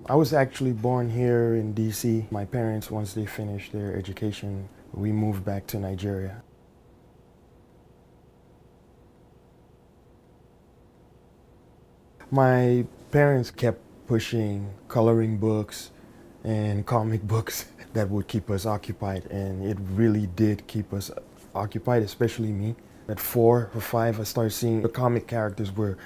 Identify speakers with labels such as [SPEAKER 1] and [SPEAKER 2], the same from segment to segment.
[SPEAKER 1] I was actually born here in DC. My parents, once they finished their education, we moved back to Nigeria. My parents kept pushing coloring books and comic books that would keep us occupied, and it really did keep us occupied, especially me. At 4 or 5, I started seeing the comic characters were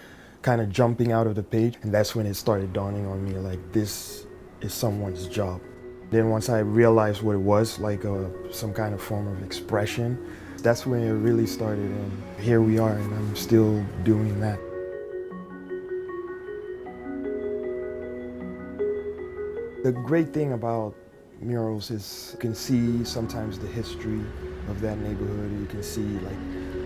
[SPEAKER 1] kind of jumping out of the page, and that's when it started dawning on me like this is someone's job. Then once I realized what it was, like some kind of form of expression, that's when it really started, and here we are, and I'm still doing that. The great thing about murals is you can see sometimes the history of that neighborhood. You can see like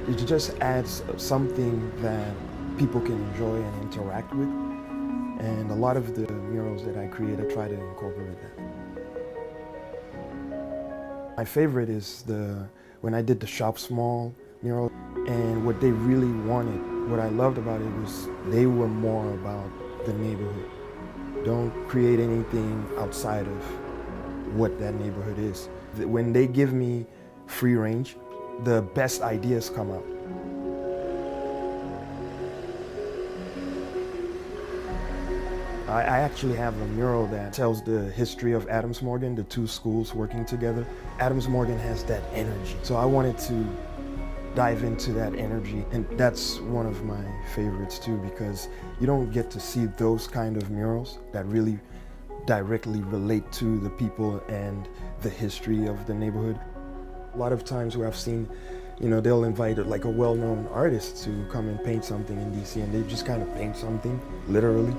[SPEAKER 1] it just adds something that people can enjoy and interact with. And a lot of the murals that I create, I try to incorporate that. My favorite is when I did the Shop Small mural, and what they really wanted, what I loved about it was they were more about the neighborhood. Don't create anything outside of what that neighborhood is. When they give me free range, the best ideas come out. I actually have a mural that tells the history of Adams Morgan, the two schools working together. Adams Morgan has that energy. So I wanted to dive into that energy, and that's one of my favorites too, because you don't get to see those kind of murals that really directly relate to the people and the history of the neighborhood. A lot of times where I've seen, they'll invite like a well-known artist to come and paint something in DC, and they just kind of paint something, literally.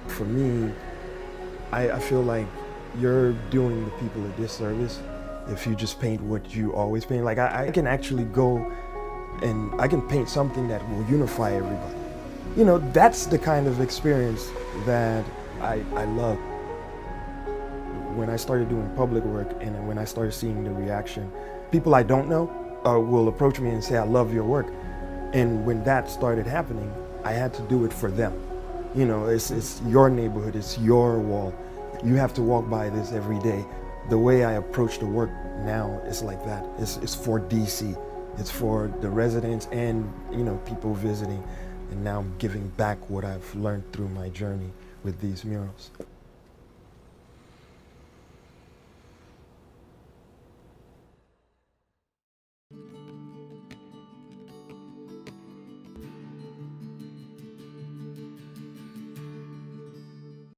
[SPEAKER 1] For me, I feel like you're doing the people a disservice if you just paint what you always paint. Like I can actually go and I can paint something that will unify everybody. That's the kind of experience that I love. When I started doing public work and when I started seeing the reaction, people I don't know will approach me and say, I love your work. And when that started happening, I had to do it for them. It's your neighborhood, it's your wall. You have to walk by this every day. The way I approach the work now is like that. It's for DC. It's for the residents and people visiting. And now I'm giving back what I've learned through my journey with these murals.